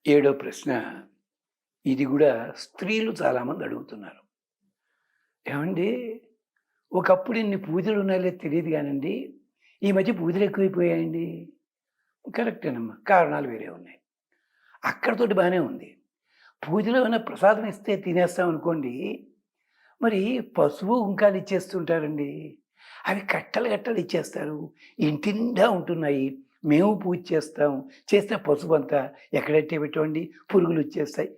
ఏడో ప్రశ్న. ఇది గూడా స్త్రీలు చాలామంది అడుగుతున్నారు. ఏవండీ, ఒకప్పుడు ఇన్ని పూజలున్నాయో లేదో తెలీదు గానండి, ఈ మధ్య పూజలు ఎక్కువైపోయాయండి. కరెక్టేనమ్మా. కారణాలు వేరే ఉన్నాయి. అక్కడితోటి బానే ఉంది. పూజలో ఏమైనా ప్రసాదం ఇస్తే తినేస్తాం అనుకోండి, మరి పసుపు, కుంకాలు ఇచ్చేస్తుంటారండి. అవి కట్టలు కట్టలు ఇచ్చేస్తారు. ఇంటి నిండా ఉంటున్నాయి. మేము పూజ చేస్తాం. చేస్తే పసుపంతా ఎక్కడెట్టే పెట్టండి పురుగులొచ్చేస్తాయి.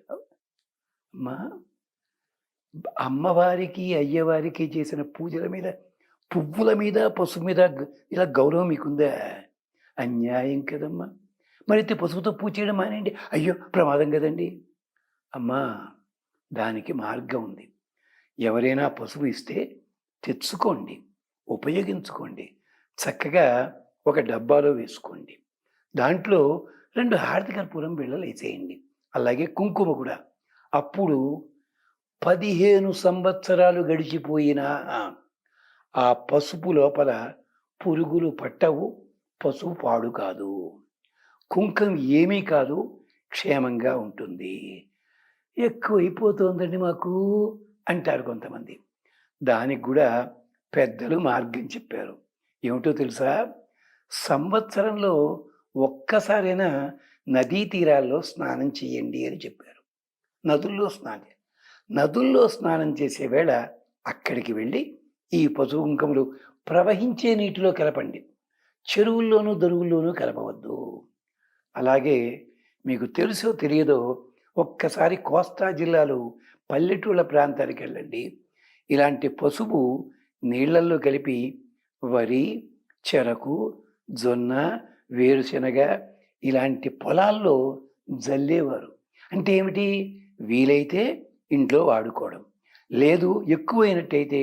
అమ్మా, అమ్మవారికి, అయ్యవారికి చేసిన పూజల మీద, పువ్వుల మీద, పసుపు మీద ఇలా గౌరవం మీకుందా? అన్యాయం కదమ్మా! మరైతే పసుపుతో పూజ చేయడం మానేయండి. అయ్యో! ప్రమాదం గదండీ! అమ్మా, దానికి మార్గం ఉంది. ఎవరైనా పసుపు ఇస్తే తెచ్చుకోండి, ఉపయోగించుకోండి. చక్కగా ఒక డబ్బాలో వేసుకోండి. దాంట్లో 2 హారతి కర్పూరం బిళ్ళలేసేయండి. అలాగే కుంకుమ కూడా. అప్పుడు 15 సంవత్సరాలు గడిచిపోయినా ఆ పసుపు లోపల పురుగులు పట్టవు. పసుపు పాడు కాదు. కుంకం ఏమీ కాదు. క్షేమంగా ఉంటుంది. ఎక్కువైపోతోందండి మాకు అంటారు కొంతమంది. దానికి గూడా పెద్దలు మార్గం చెప్పారు. ఏమిటో తెలుసా? సంవత్సరంలో ఒక్కసారైనా నదీ తీరాల్లో స్నానం చేయండి అని చెప్పారు. నదుల్లో స్నానం చేసే వేళ అక్కడికి వెళ్ళి ఈ పసుపు కుంకుమలు ప్రవహించే నీటిలో కలపండి. చెరువుల్లోనూ, దొరువుల్లోనూ కలపవద్దు. అలాగే మీకు తెలుసో తెలియదో ఒక్కసారి కోస్తా జిల్లాలో పల్లెటూళ్ళ ప్రాంతానికెళ్ళండి. ఇలాంటి పసుపు నీళ్ళల్లో కలిపి వరి, చెరకు, జొన్న, వేరుశెనగ ఇలాంటి పొలాల్లో జల్లేవారు. అంటే ఏమిటి? వీలైతే ఇంట్లో వాడుకోవడం. లేదు ఎక్కువైనట్టయితే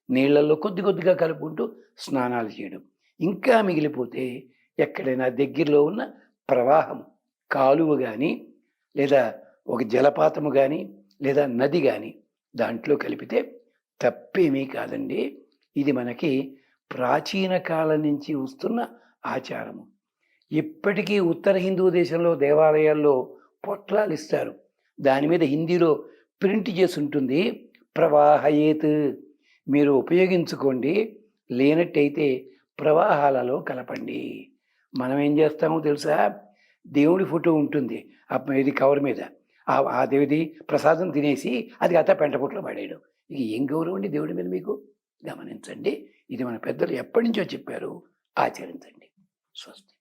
నీళ్ళల్లో కొద్ది కొద్దిగా కలుపుకుంటూ స్నానాలు చేయడం. ఇంకా మిగిలిపోతే ఎక్కడైనా దగ్గరలో ఉన్న ప్రవాహం, కాలువ గానీ, లేదా ఒక జలపాతము గానీ, లేదా నది గానీ దాంట్లో కలిపితే తప్పేమీ కాదండి. ఇది మనకి ప్రాచీన కాలం నుంచి వస్తున్న ఆచారము. ఇప్పటికీ ఉత్తర హిందూ దేశంలో దేవాలయాల్లో పొట్లాలిస్తారు. దాని మీద హిందీలో ప్రింట్ చేసుంటుంది. ప్రవాహయేత్. మీరు ఉపయోగించుకోండి. లేనట్టయితే ప్రవాహాలలో కలపండి. మనం ఏం చేస్తామో తెలుసా? దేవుడి ఫోటో ఉంటుంది ఇది కవర్ మీద. అదేది ప్రసాదం తినేసి అది అత్త పెంటపుట్లో పడేయడం. ఇక ఏం గౌరవం అండి దేవుడి మీద మీకు? గమనించండి. ఇది మన పెద్దలు ఎప్పటి నుంచో చెప్పారు. ఆచరించండి. స్వస్తి.